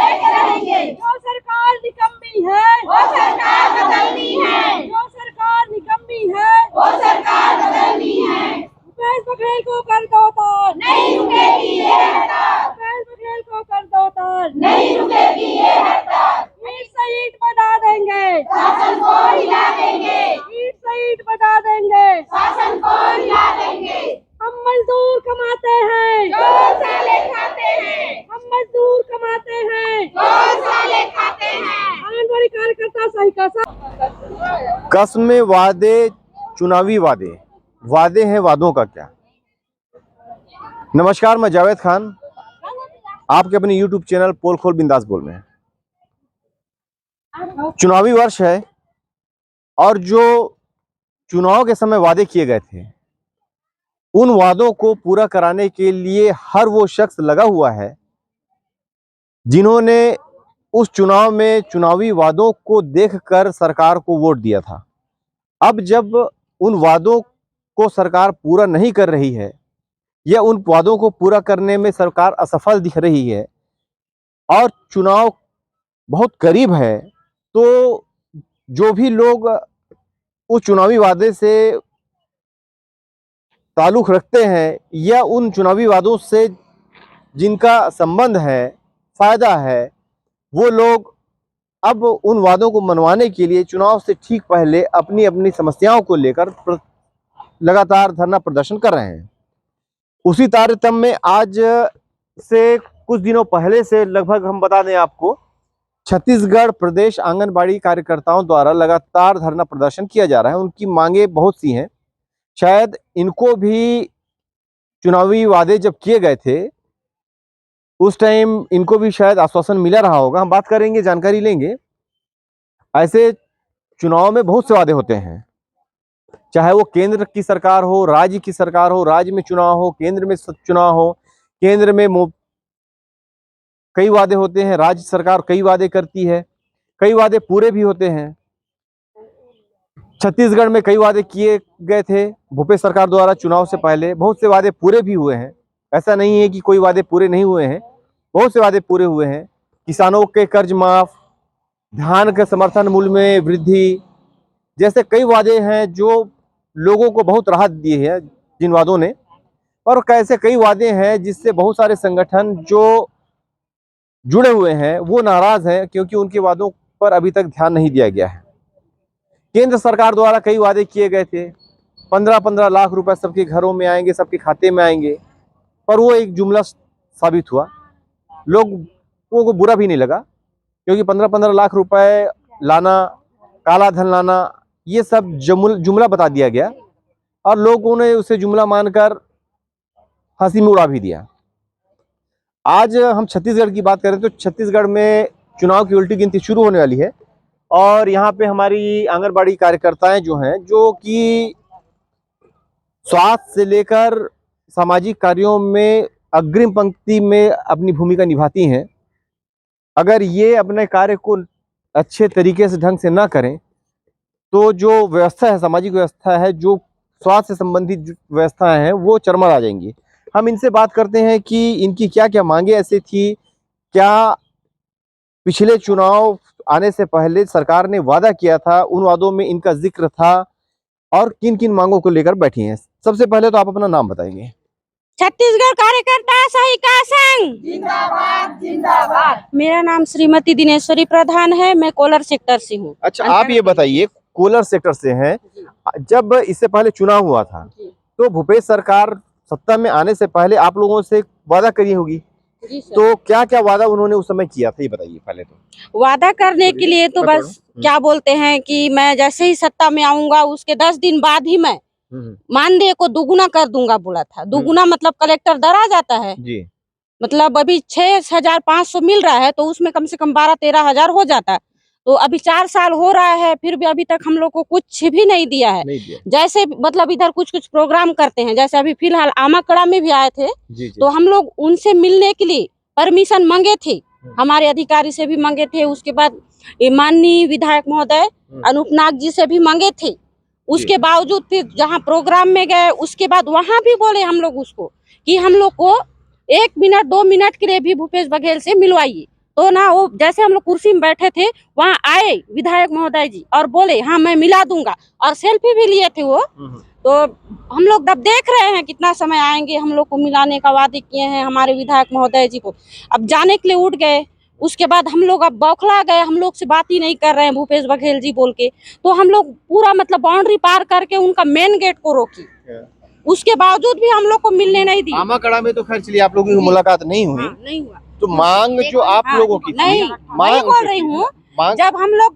लेके रहेंगे। जो सरकार निकम्मी है वो सरकार बदलनी है, जो सरकार निकम्मी है वो सरकार बदलनी है। भूपेश बघेल को कर दो तार, नहीं रुकेगी ये हड़ताल, भूपेश बघेल को कर दो तार, नहीं रुकेगी ये हड़ताल। ईंट से ईंट बना देंगे, शासन को हिला देंगे, ईंट से ईंट बना देंगे। शासन को हिला देंगे। हम मजदूर कमाते हैं, जो साले खाते हैं, हम मजदूर कमाते हैं, जो साले खाते हैं। आंगनबाड़ी कार्यकर्ता सही का कसमें वादे, चुनावी वादे, वादे हैं वादों का क्या। नमस्कार, मैं जावेद खान, आपके अपने यूट्यूब चैनल पोल खोल बिंदास बोल रहे हैं। चुनावी वर्ष है और जो चुनाव के समय वादे किए गए थे उन वादों को पूरा कराने के लिए हर वो शख्स लगा हुआ है जिन्होंने उस चुनाव में चुनावी वादों को देखकर सरकार को वोट दिया था। अब जब उन वादों को सरकार पूरा नहीं कर रही है या उन वादों को पूरा करने में सरकार असफल दिख रही है और चुनाव बहुत करीब है, तो जो भी लोग उस चुनावी वादे से ताल्लुक़ रखते हैं या उन चुनावी वादों से जिनका संबंध है, फ़ायदा है, वो लोग अब उन वादों को मनवाने के लिए चुनाव से ठीक पहले अपनी अपनी समस्याओं को लेकर लगातार धरना प्रदर्शन कर रहे हैं। उसी तारतम्य में आज से कुछ दिनों पहले से लगभग हम बता दें आपको, छत्तीसगढ़ प्रदेश आंगनबाड़ी कार्यकर्ताओं द्वारा लगातार धरना प्रदर्शन किया जा रहा है। उनकी मांगे बहुत सी हैं। शायद इनको भी चुनावी वादे जब किए गए थे उस टाइम इनको भी शायद आश्वासन मिला रहा होगा। हम बात करेंगे, जानकारी लेंगे। ऐसे चुनाव में बहुत से वादे होते हैं, चाहे वो केंद्र की सरकार हो, राज्य की सरकार हो, राज्य में चुनाव हो, केंद्र में चुनाव हो। केंद्र में कई वादे होते हैं, राज्य सरकार कई वादे करती है, कई वादे पूरे भी होते हैं। छत्तीसगढ़ में कई वादे किए गए थे भूपेश सरकार द्वारा चुनाव से पहले, बहुत से वादे पूरे भी हुए हैं। ऐसा नहीं है कि कोई वादे पूरे नहीं हुए हैं, बहुत से वादे पूरे हुए हैं। किसानों के कर्ज माफ, धान के समर्थन मूल्य में वृद्धि जैसे कई वादे हैं जो लोगों को बहुत राहत दी है जिन वादों ने। और कैसे कई वादे हैं जिससे बहुत सारे संगठन जो जुड़े हुए हैं वो नाराज हैं क्योंकि उनके वादों पर अभी तक ध्यान नहीं दिया गया है। केंद्र सरकार द्वारा कई वादे किए गए थे, 15-15 लाख रुपए सबके घरों में आएंगे, सबके खाते में आएंगे, पर वो एक जुमला साबित हुआ। लोगों को बुरा भी नहीं लगा क्योंकि 15-15 लाख रुपए लाना, काला धन लाना, ये सब जुमला बता दिया गया और लोगों ने उसे जुमला मानकर हंसी में उड़ा भी दिया। आज हम छत्तीसगढ़ की बात करें तो छत्तीसगढ़ में चुनाव की उल्टी गिनती शुरू होने वाली है और यहाँ पे हमारी आंगनबाड़ी कार्यकर्ताएं जो हैं, जो कि स्वास्थ्य से लेकर सामाजिक कार्यों में अग्रिम पंक्ति में अपनी भूमिका निभाती हैं, अगर ये अपने कार्य को अच्छे तरीके से ढंग से ना करें तो जो व्यवस्था है, सामाजिक व्यवस्था है, जो स्वास्थ्य से संबंधित व्यवस्था है, वो चरमरा आ जाएंगी। हम इनसे बात करते हैं कि इनकी क्या क्या मांगे ऐसी थी, क्या पिछले चुनाव आने से पहले सरकार ने वादा किया था, उन वादों में इनका जिक्र था और किन किन मांगों को लेकर बैठी हैं। सबसे पहले तो आप अपना नाम बताएंगे। छत्तीसगढ़ कार्यकर्ता सहिका संघ जिंदाबाद जिंदाबाद। मेरा नाम श्रीमती दिनेश्वरी प्रधान है, मैं कोलर सेक्टर से हूँ। अच्छा, आप ये बताइए, कोलर सेक्टर से हैं, जब इससे पहले चुनाव हुआ था तो भूपेश सरकार सत्ता में आने से पहले आप लोगों से वादा करी होगी, तो क्या क्या वादा उन्होंने उस समय किया था ये बताइए। पहले तो वादा करने के लिए तो बस क्या बोलते हैं कि मैं जैसे ही सत्ता में आऊंगा उसके 10 दिन बाद ही मैं मानदेय को दुगुना कर दूंगा बोला था। दुगुना मतलब कलेक्टर डरा जाता है जी, मतलब अभी 6,500 मिल रहा है तो उसमें कम से कम 12-13 हजार हो जाता है। तो अभी 4 साल हो रहा है फिर भी अभी तक हम लोग को कुछ भी नहीं दिया है। जैसे मतलब इधर कुछ प्रोग्राम करते हैं, जैसे अभी फिलहाल आमाकड़ा में भी आए थे जी। तो हम लोग उनसे मिलने के लिए परमिशन मांगे थे, हमारे अधिकारी से भी मांगे थे, उसके बाद माननीय विधायक महोदय अनूप नाग जी से भी मांगे थे। उसके बावजूद फिर जहाँ प्रोग्राम में गए उसके बाद वहाँ भी बोले हम लोग उसको कि हम लोग को 1 मिनट 2 मिनट के लिए भी भूपेश बघेल से मिलवाइए। तो ना वो जैसे हम लोग कुर्सी में बैठे थे, वहाँ आए विधायक महोदय जी और बोले हाँ मैं मिला दूंगा, और सेल्फी भी लिए थे वो। तो हम लोग अब देख रहे हैं कितना समय आएंगे, हम लोग को मिलाने का वादे किए हैं हमारे विधायक महोदय जी को। अब जाने के लिए उठ गए, उसके बाद हम लोग अब बौखला गए, हम लोग से बात ही नहीं कर रहे हैं भूपेश बघेल जी बोल के। तो हम लोग पूरा मतलब बाउंड्री पार करके उनका मेन गेट को रोकी, उसके बावजूद भी हम लोग को मिलने नहीं दी। आमाकड़ा में तो खैर चलिए आप लोगों की मुलाकात नहीं हुई। हाँ, नहीं हुआ। तो मांग जो आप लोगों की थी, नहीं मैं बोल रही हूँ, जब हम लोग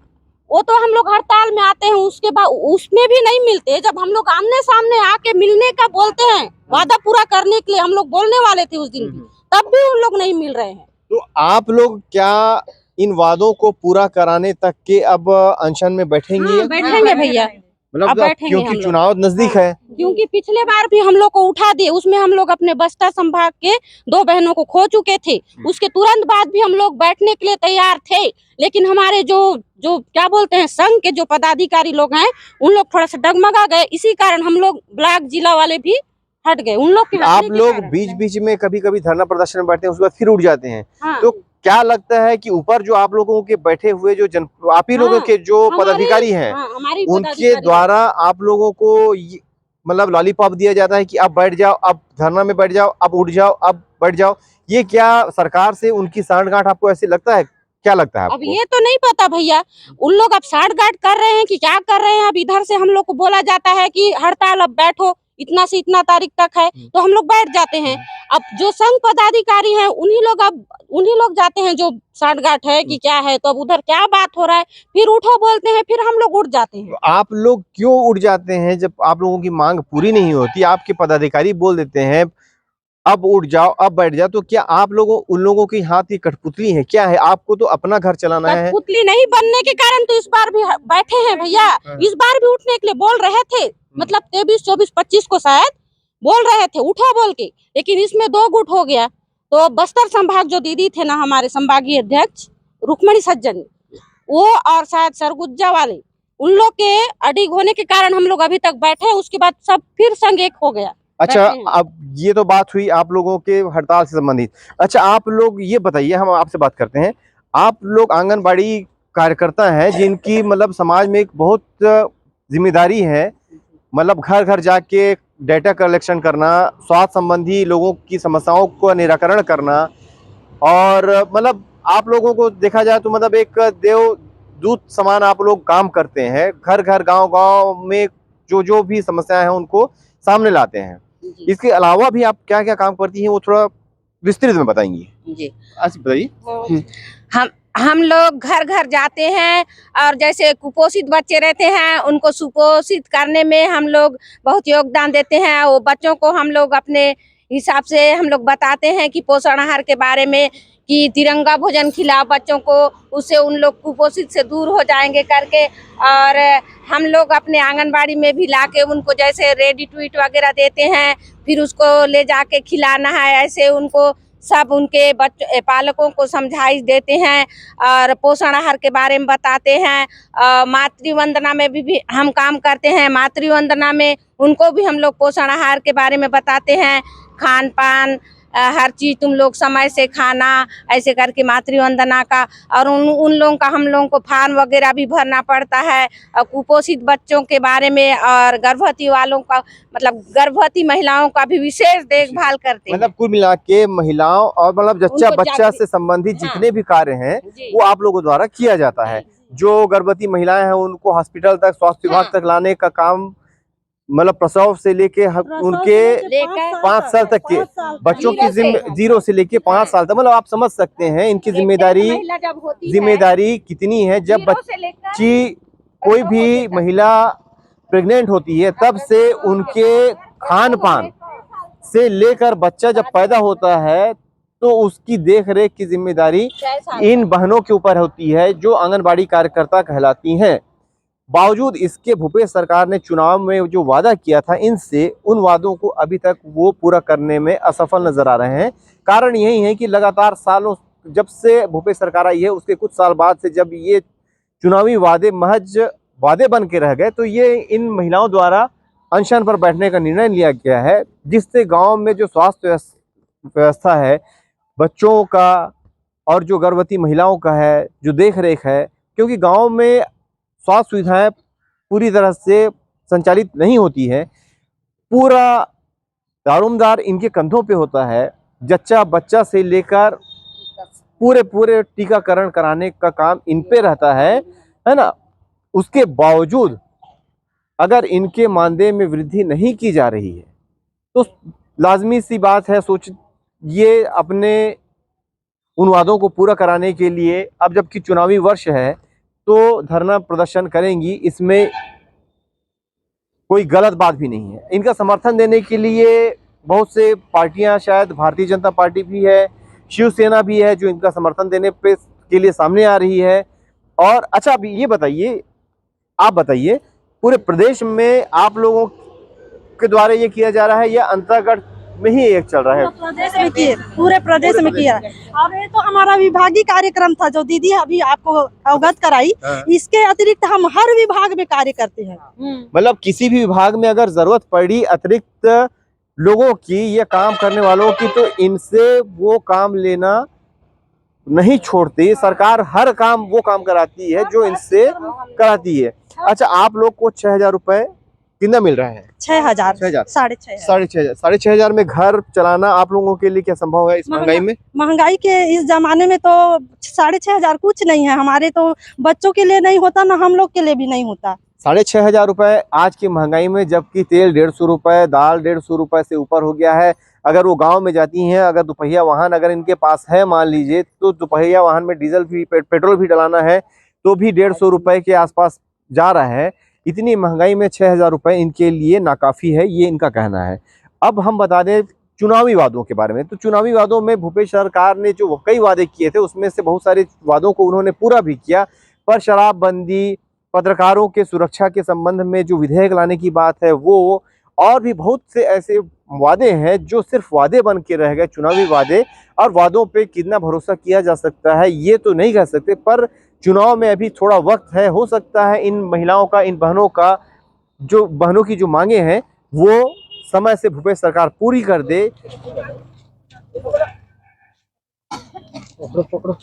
वो तो हम लोग हड़ताल में आते हैं, उसके बाद उसमें भी नहीं मिलते। जब हम लोग आमने सामने आके मिलने का बोलते हैं, वादा पूरा करने के लिए हम लोग बोलने वाले थे उस दिन भी, तब भी उन लोग नहीं मिल रहे हैं। तो आप लोग क्या इन वादों को पूरा कराने तक के अब अनशन में बैठेंगे? हाँ, बैठेंगे भैया, मतलब अब बैठेंगे क्योंकि हम लोग। चुनाव नजदीक है। क्योंकि पिछले बार भी हम लोग को उठा दिए, उसमें हम लोग अपने बस्तर संभाग के 2 बहनों को खो चुके थे। उसके तुरंत बाद भी हम लोग बैठने के लिए तैयार थे, लेकिन हमारे जो जो क्या बोलते हैं संघ के जो पदाधिकारी लोग हैं, उन लोग थोड़ा सा डगमगा गए। इसी कारण हम लोग ब्लॉक जिला वाले भी हट गए उन लोग के। आप लोग बीच बीच में कभी कभी धरना प्रदर्शन में बैठते हैं, उसके बाद फिर उठ जाते हैं। हाँ। तो क्या लगता है कि ऊपर जो आप लोगों के बैठे हुए जो आप ही लोगों के जो पदाधिकारी हैं, उनके द्वारा आप लोगों को मतलब लॉलीपॉप दिया जाता है कि अब बैठ जाओ, अब धरना में बैठ जाओ, अब उठ जाओ, अब बैठ जाओ। ये क्या सरकार से उनकी सांठगांठ आपको ऐसे लगता है? क्या लगता है आपको? अब ये तो नहीं पता भैया, उन लोग अब सांठगांठ कर रहे हैं कि क्या कर रहे हैं। अब इधर से हम लोग को बोला जाता है कि हड़ताल अब बैठो, इतना से इतना तारीख तक है, तो हम लोग बैठ जाते हैं। अब जो संघ पदाधिकारी हैं उन्हीं लोग जाते हैं जो सांठगांठ है कि क्या है, तो अब उधर क्या बात हो रहा है, फिर उठो बोलते हैं, फिर हम लोग उठ जाते हैं। तो आप लोग क्यों उठ जाते हैं जब आप लोगों की मांग पूरी नहीं होती? आपके पदाधिकारी बोल देते हैं अब उठ जाओ, अब बैठ जाओ। तो क्या आप लोगों उन लोगों की हाथ की कठपुतली है? क्या है? आपको तो अपना घर चलाना है। कठपुतली नहीं बनने के कारण तो इस बार भी बैठे हैं भैया। इस बार भी उठने के लिए बोल रहे थे, मतलब 23, 24, 25 को शायद बोल रहे थे उठो बोल के, लेकिन इसमें 2 गुट हो गया। तो बस्तर संभाग जो दीदी थे ना हमारे संभागीय अध्यक्ष रुक्मणी सज्जन, वो और शायद सरगुजा वाले, उन लोग के अडिग होने के कारण हम लोग अभी तक बैठे हैं। उसके बाद सब फिर संग एक हो गया। अच्छा, अब ये तो बात हुई आप लोगों के हड़ताल से संबंधित। अच्छा, आप लोग ये बताइए, हम आपसे बात करते हैं। आप लोग आंगनबाड़ी कार्यकर्ता हैं जिनकी मतलब समाज में एक बहुत जिम्मेदारी है, मतलब घर घर जाके डेटा कलेक्शन करना, स्वास्थ्य संबंधी लोगों की समस्याओं को निराकरण करना, और मतलब आप लोगों को देखा जाए तो मतलब एक देवदूत समान आप लोग काम करते हैं। घर घर गांव गांव में जो भी समस्याएं हैं उनको सामने लाते हैं। इसके अलावा भी आप क्या क्या काम करती हैं, वो थोड़ा विस्तृत में बताएंगी? जी अच्छा बताइए। हम लोग घर घर जाते हैं, और जैसे कुपोषित बच्चे रहते हैं उनको सुपोषित करने में हम लोग बहुत योगदान देते हैं। वो बच्चों को हम लोग अपने हिसाब से हम लोग बताते हैं कि पोषण आहार के बारे में, कि तिरंगा भोजन खिलाओ बच्चों को, उससे उन लोग कुपोषित से दूर हो जाएंगे करके। और हम लोग अपने आंगनबाड़ी में भी लाके उनको जैसे रेडी टू ईट वगैरह देते हैं, फिर उसको ले जाके खिलाना है, ऐसे उनको सब उनके पालकों को समझाइश देते हैं और पोषण आहार के बारे में बताते हैं। मातृ वंदना में भी हम काम करते हैं। मातृ वंदना में उनको भी हम लोग पोषण आहार के बारे में बताते हैं, खान पान हर चीज तुम लोग समय से खाना, ऐसे करके मातृ वंदना का। और उन लोगों का हम लोगों को फॉर्म वगैरह भी भरना पड़ता है, और कुपोषित बच्चों के बारे में और गर्भवती वालों का, मतलब गर्भवती महिलाओं का भी विशेष देखभाल करते हैं। मतलब कुल मिला के महिलाओं और मतलब बच्चा से संबंधित जितने भी कार्य हैं वो आप लोगों द्वारा किया जाता है। जो गर्भवती महिलाएं हैं उनको हॉस्पिटल तक, स्वास्थ्य विभाग तक लाने का काम, मतलब प्रसव से लेके उनके 5 साल तक के बच्चों की 0 से लेके 5 साल तक, मतलब आप समझ सकते हैं इनकी जिम्मेदारी कितनी है। जब बच्ची कोई भी महिला प्रेग्नेंट होती है तब से उनके खान पान से लेकर बच्चा जब पैदा होता है तो उसकी देख रेख की जिम्मेदारी इन बहनों के ऊपर होती है जो आंगनबाड़ी कार्यकर्ता कहलाती हैं। बावजूद इसके भूपेश सरकार ने चुनाव में जो वादा किया था इनसे, उन वादों को अभी तक वो पूरा करने में असफल नजर आ रहे हैं। कारण यही है कि लगातार सालों, जब से भूपेश सरकार आई है उसके कुछ साल बाद से जब ये चुनावी वादे महज वादे बन के रह गए, तो ये इन महिलाओं द्वारा अनशन पर बैठने का निर्णय लिया गया है, जिससे गाँव में जो स्वास्थ्य व्यवस्था है, बच्चों का और जो गर्भवती महिलाओं का है, जो देख रेख है, क्योंकि गांव में स्वास्थ्य सुविधाएं पूरी तरह से संचालित नहीं होती है, पूरा दारोमदार इनके कंधों पे होता है। जच्चा बच्चा से लेकर पूरे टीकाकरण कराने का काम इन पे रहता है ना। उसके बावजूद अगर इनके मानदेय में वृद्धि नहीं की जा रही है तो लाजमी सी बात है, ये अपने उन वादों को पूरा कराने के लिए अब जबकि चुनावी वर्ष है तो धरना प्रदर्शन करेंगी। इसमें कोई गलत बात भी नहीं है। इनका समर्थन देने के लिए बहुत से पार्टियां, शायद भारतीय जनता पार्टी भी है, शिवसेना भी है, जो इनका समर्थन देने पे के लिए सामने आ रही है। और अच्छा, अभी ये बताइए, आप बताइए, पूरे प्रदेश में आप लोगों के द्वारा ये किया जा रहा है या अंतर्गढ़ में ही एक चल रहा है? प्रदेश में किए, पूरे प्रदेश में किया। और ये तो हमारा विभागीय कार्यक्रम था जो दीदी अभी आपको अवगत कराई। इसके अतिरिक्त हम हर विभाग में कार्य करते हैं। मतलब किसी भी विभाग में अगर जरूरत पड़ी अतिरिक्त लोगों की या काम करने वालों की, तो इनसे वो काम लेना नहीं छोड़ती। सरकार हर काम वो काम कराती है जो इनसे कराती है। अच्छा, आप लोग को 6,000 रुपए कितना मिल रहा है? 6,000, 6,500, 6,500 में घर चलाना आप लोगों के लिए क्या संभव है इस महंगाई में? महंगाई के इस जमाने में तो 6,500 कुछ नहीं है। हमारे तो बच्चों के लिए नहीं होता, ना हम लोग के लिए भी नहीं होता। 6,500 रुपए आज की महंगाई में, जबकि तेल 150 रुपए, दाल 150 रुपए से ऊपर हो गया है। अगर वो गांव में जाती हैं, अगर दोपहिया वाहन अगर इनके पास है मान लीजिए, तो दोपहिया वाहन में डीजल भी, पेट्रोल भी डलाना है तो भी 150 रुपए के आसपास जा रहा है। इतनी महंगाई में 6,000 रुपए इनके लिए नाकाफी है, ये इनका कहना है। अब हम बता दें चुनावी वादों के बारे में, तो चुनावी वादों में भूपेश सरकार ने जो कई वादे किए थे उसमें से बहुत सारे वादों को उन्होंने पूरा भी किया, पर शराबबंदी, पत्रकारों के सुरक्षा के संबंध में जो विधेयक लाने की बात है वो, और भी बहुत से ऐसे वादे हैं जो सिर्फ वादे बन के रह गए, चुनावी वादे। और वादों पे कितना भरोसा किया जा सकता है ये तो नहीं कह सकते, पर चुनाव में अभी थोड़ा वक्त है, हो सकता है इन महिलाओं का, इन बहनों का, जो बहनों की जो मांगे हैं वो समय से भूपेश सरकार पूरी कर दे। पकड़ो।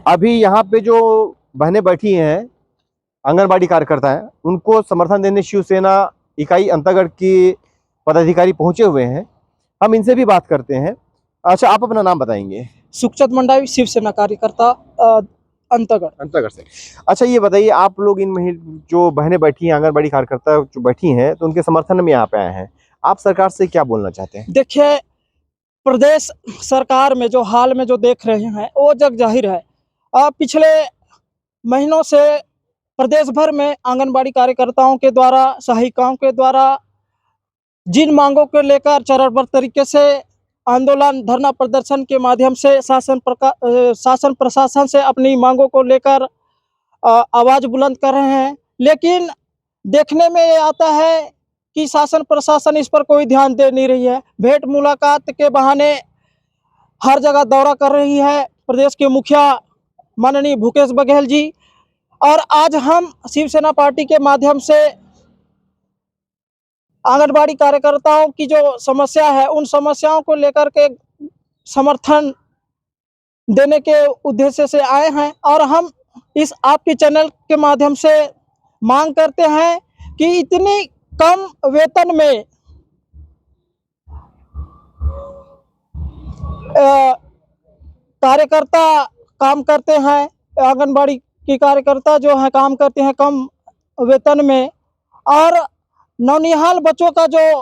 अभी यहाँ पे जो बहनें बैठी हैं, आंगनबाड़ी कार्यकर्ता हैं, उनको समर्थन देने शिवसेना इकाई अंतर्गढ़ की पदाधिकारी पहुंचे हुए हैं। हम इनसे भी बात करते हैं। अच्छा, आप अपना नाम बताएंगे? सुखचंद मंडावी, शिवसेना कार्यकर्ता, अंतर्गढ़ से। अच्छा, ये बताइए, आप लोग इन जो बहनें बैठी हैं, आंगनबाड़ी कार्यकर्ता जो बैठी हैं, तो उनके समर्थन में यहाँ पे आए हैं। आप सरकार से क्या बोलना चाहते हैं? देखिए, प्रदेश सरकार में जो हाल में जो देख रहे हैं वो जग जाहिर है। पिछले महीनों से प्रदेश भर में आंगनबाड़ी कार्यकर्ताओं के द्वारा, सहायिकाओं के द्वारा जिन मांगों को लेकर चरणबद्ध तरीके से आंदोलन, धरना प्रदर्शन के माध्यम से शासन प्रशासन से अपनी मांगों को लेकर आवाज बुलंद कर रहे हैं। लेकिन देखने में ये आता है कि शासन प्रशासन इस पर कोई ध्यान दे नहीं रही है। भेंट मुलाकात के बहाने हर जगह दौरा कर रही है प्रदेश के मुखिया माननीय भूपेश बघेल जी। और आज हम शिवसेना पार्टी के माध्यम से आंगनबाड़ी कार्यकर्ताओं की जो समस्या है उन समस्याओं को लेकर के समर्थन देने के उद्देश्य से आए हैं। और हम इस आपके चैनल के माध्यम से मांग करते हैं कि इतनी कम वेतन में कार्यकर्ता काम करते हैं, आंगनबाड़ी की कार्यकर्ता जो है काम करते हैं कम वेतन में, और नौनिहाल बच्चों का जो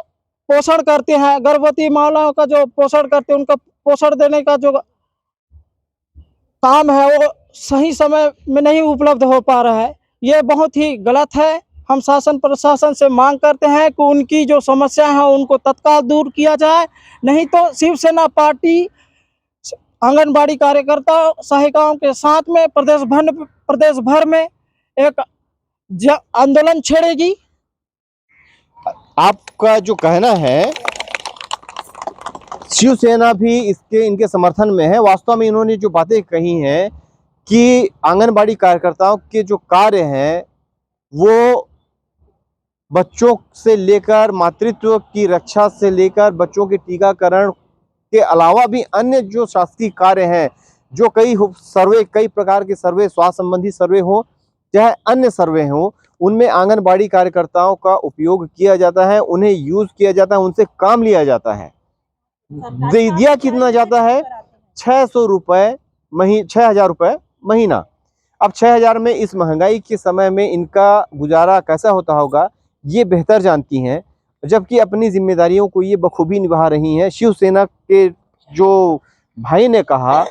पोषण करते हैं, गर्भवती महिलाओं का जो पोषण करते हैं, उनका पोषण देने का जो काम है वो सही समय में नहीं उपलब्ध हो पा रहा है। ये बहुत ही गलत है। हम शासन प्रशासन से मांग करते हैं कि उनकी जो समस्या है उनको तत्काल दूर किया जाए, नहीं तो शिवसेना पार्टी आंगनबाड़ी कार्यकर्ता सहायिकाओं के साथ में प्रदेश भर में एक आंदोलन छेड़ेगी। आपका जो कहना है शिवसेना भी इनके समर्थन में है। वास्तव में इन्होंने जो बातें कही हैं कि आंगनबाड़ी कार्यकर्ताओं के जो कार्य हैं वो बच्चों से लेकर मातृत्व की रक्षा से लेकर बच्चों के टीकाकरण के अलावा भी अन्य जो शासकीय कार्य हैं, जो कई प्रकार के सर्वे, स्वास्थ्य संबंधी सर्वे हो चाहे अन्य सर्वे हो, उनमें आंगनबाड़ी कार्यकर्ताओं का उपयोग किया जाता है, उन्हें यूज किया जाता है, उनसे काम लिया जाता है। दिया कितना जाता है? 600 रुपए 6,000 रुपए महीना। अब 6,000 में इस महंगाई के समय में इनका गुजारा कैसा होता होगा, ये बेहतर जानती हैं, जबकि अपनी जिम्मेदारियों को ये बखूबी निभा रही हैं। शिवसेना के जो भाई ने कहा,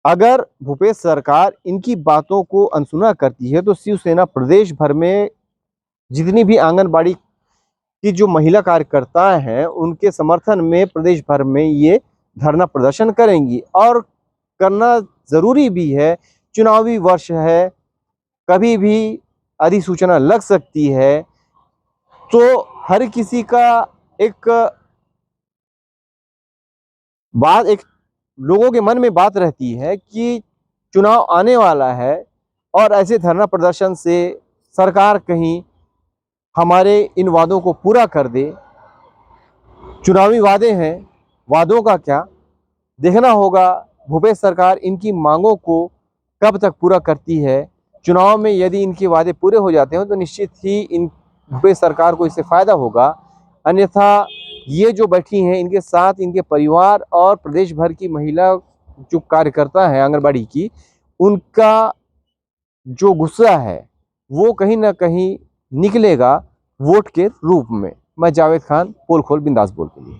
अगर भूपेश सरकार इनकी बातों को अनसुना करती है तो शिवसेना प्रदेश भर में जितनी भी आंगनबाड़ी की जो महिला कार्यकर्ता हैं उनके समर्थन में प्रदेश भर में ये धरना प्रदर्शन करेंगी, और करना जरूरी भी है। चुनावी वर्ष है, कभी भी अधिसूचना लग सकती है, तो हर किसी का एक लोगों के मन में बात रहती है कि चुनाव आने वाला है और ऐसे धरना प्रदर्शन से सरकार कहीं हमारे इन वादों को पूरा कर दे। चुनावी वादे हैं, वादों का क्या, देखना होगा भूपेश सरकार इनकी मांगों को कब तक पूरा करती है। चुनाव में यदि इनके वादे पूरे हो जाते हैं तो निश्चित ही इन भूपेश सरकार को इससे फायदा होगा, अन्यथा ये जो बैठी हैं इनके साथ इनके परिवार और प्रदेश भर की महिला जो कार्यकर्ता है आंगनबाड़ी की, उनका जो गुस्सा है वो कहीं ना कहीं निकलेगा वोट के रूप में। मैं जावेद खान, पोल खोल बिंदास बोल के लिए।